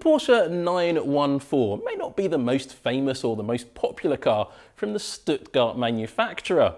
Porsche 914 may not be the most famous or the most popular car from the Stuttgart manufacturer.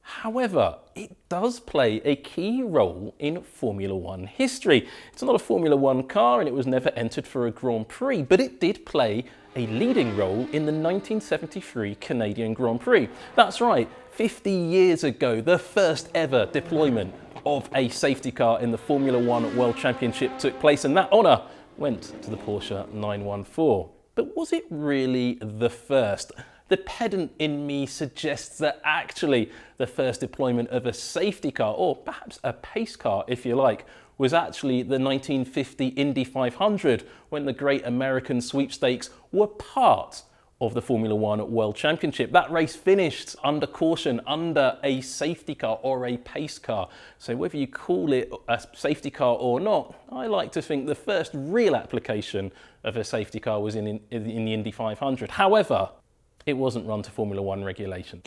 However, it does play a key role in Formula One history. It's not a Formula One car and it was never entered for a Grand Prix, but it did play a leading role in the 1973 Canadian Grand Prix. That's right, 50 years ago, the first ever deployment of a safety car in the Formula One World Championship took place, and that honour went to the Porsche 914. But was it really the first? The pedant in me suggests that actually the first deployment of a safety car, or perhaps a pace car if you like, was actually the 1950 Indy 500, when the Great American Sweepstakes were part of the Formula One World Championship. That race finished under caution, under a safety car or a pace car. So whether you call it a safety car or not, I like to think the first real application of a safety car was in the Indy 500. However, it wasn't run to Formula One regulation,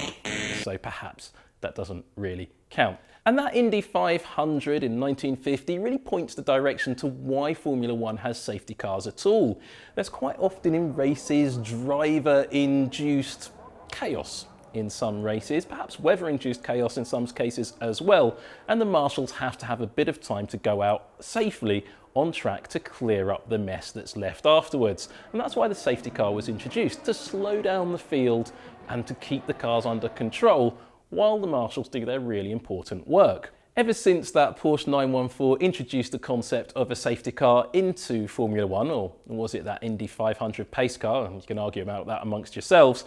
so perhaps that doesn't really count. And that Indy 500 in 1950 really points the direction to why Formula One has safety cars at all. There's quite often in races driver-induced chaos in some races, perhaps weather-induced chaos in some cases as well, and the marshals have to have a bit of time to go out safely on track to clear up the mess that's left afterwards. And that's why the safety car was introduced, to slow down the field and to keep the cars under control while the marshals do their really important work. Ever since that Porsche 914 introduced the concept of a safety car into Formula One, or was it that Indy 500 pace car, and you can argue about that amongst yourselves,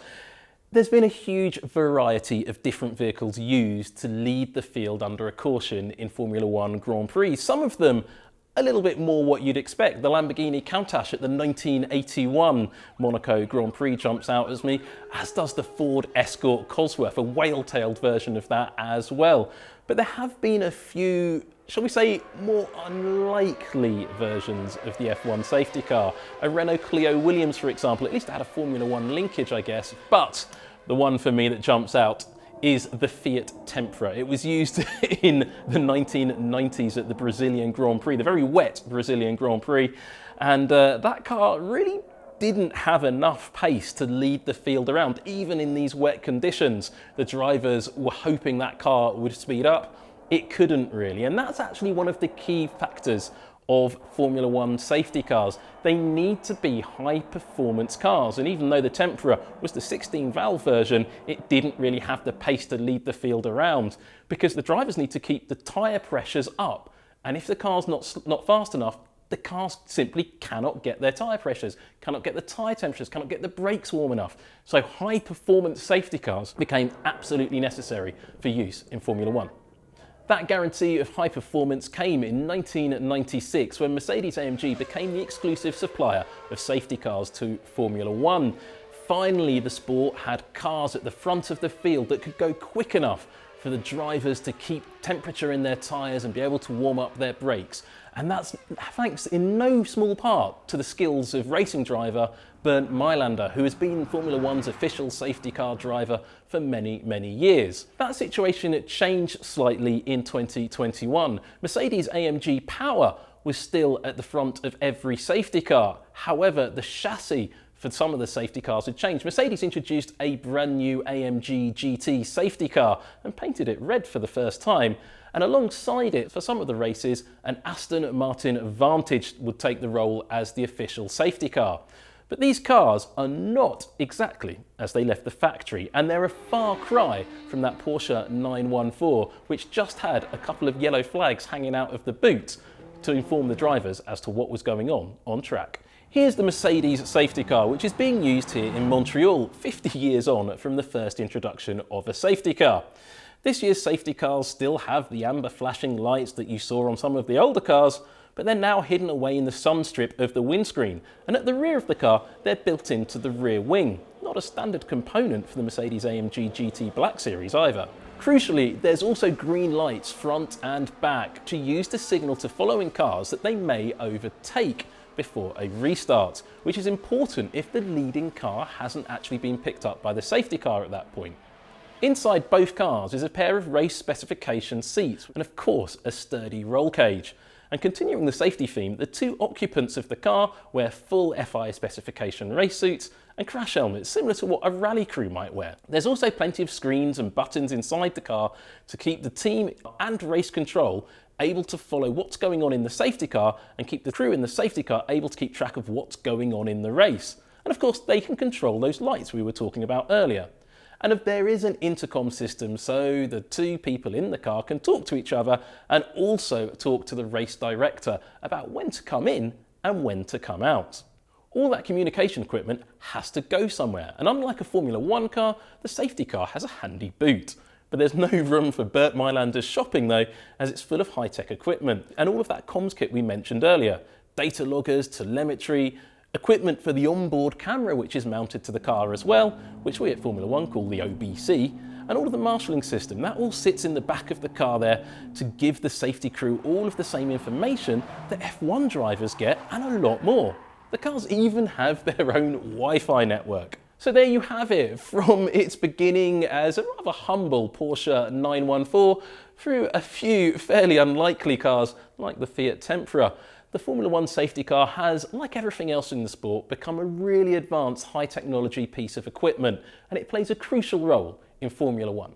there's been a huge variety of different vehicles used to lead the field under a caution in Formula One Grand Prix. Some of them a little bit more what you'd expect. The Lamborghini Countach at the 1981 Monaco Grand Prix jumps out as me, as does the Ford Escort Cosworth, a whale-tailed version of that as well. But there have been a few, shall we say, more unlikely versions of the F1 safety car. A Renault Clio Williams, for example, at least it had a Formula One linkage, I guess. But the one for me that jumps out is the Fiat Tempra. It was used in the 1990s at the Brazilian Grand Prix, the very wet Brazilian Grand Prix, and that car really didn't have enough pace to lead the field around. Even in these wet conditions, the drivers were hoping that car would speed up. It couldn't really, and that's actually one of the key factors of Formula One safety cars. They need to be high performance cars, and even though the Tempra was the 16-valve version, it didn't really have the pace to lead the field around, because the drivers need to keep the tyre pressures up, and if the car's not fast enough, the cars simply cannot get their tyre pressures, cannot get the tyre temperatures, cannot get the brakes warm enough. So high performance safety cars became absolutely necessary for use in Formula One. That guarantee of high performance came in 1996 when Mercedes-AMG became the exclusive supplier of safety cars to Formula One. Finally, the sport had cars at the front of the field that could go quick enough for the drivers to keep temperature in their tyres and be able to warm up their brakes. And that's thanks in no small part to the skills of racing driver Bernd Mailander, who has been Formula One's official safety car driver for many, many years. That situation had changed slightly in 2021. Mercedes-AMG Power was still at the front of every safety car. However, the chassis for some of the safety cars had changed. Mercedes introduced a brand new AMG GT safety car and painted it red for the first time. And alongside it, for some of the races, an Aston Martin Vantage would take the role as the official safety car. But these cars are not exactly as they left the factory, and they're a far cry from that Porsche 914, which just had a couple of yellow flags hanging out of the boot to inform the drivers as to what was going on track. Here's the Mercedes safety car, which is being used here in Montreal, 50 years on from the first introduction of a safety car. This year's safety cars still have the amber flashing lights that you saw on some of the older cars, but they're now hidden away in the sun strip of the windscreen, and at the rear of the car they're built into the rear wing. Not a standard component for the Mercedes-AMG GT Black Series either. Crucially, there's also green lights front and back to use to signal to following cars that they may overtake before a restart, which is important if the leading car hasn't actually been picked up by the safety car at that point. Inside both cars is a pair of race specification seats and of course a sturdy roll cage. And continuing the safety theme, the two occupants of the car wear full FIA specification race suits and crash helmets, similar to what a rally crew might wear. There's also plenty of screens and buttons inside the car to keep the team and race control able to follow what's going on in the safety car and keep the crew in the safety car able to keep track of what's going on in the race. And of course, they can control those lights we were talking about earlier. And if there is an intercom system, so the two people in the car can talk to each other and also talk to the race director about when to come in and when to come out. All that communication equipment has to go somewhere, and unlike a Formula 1 car, the safety car has a handy boot. But there's no room for Bert Mylander's shopping though, as it's full of high-tech equipment, and all of that comms kit we mentioned earlier. Data loggers, telemetry, equipment for the onboard camera which is mounted to the car as well, which we at Formula 1 call the OBC, and all of the marshalling system. That all sits in the back of the car there to give the safety crew all of the same information that F1 drivers get and a lot more. The cars even have their own Wi-Fi network. So there you have it, from its beginning as a rather humble Porsche 914 through a few fairly unlikely cars like the Fiat Tempera. The Formula 1 safety car has, like everything else in the sport, become a really advanced high technology piece of equipment, and it plays a crucial role in Formula 1.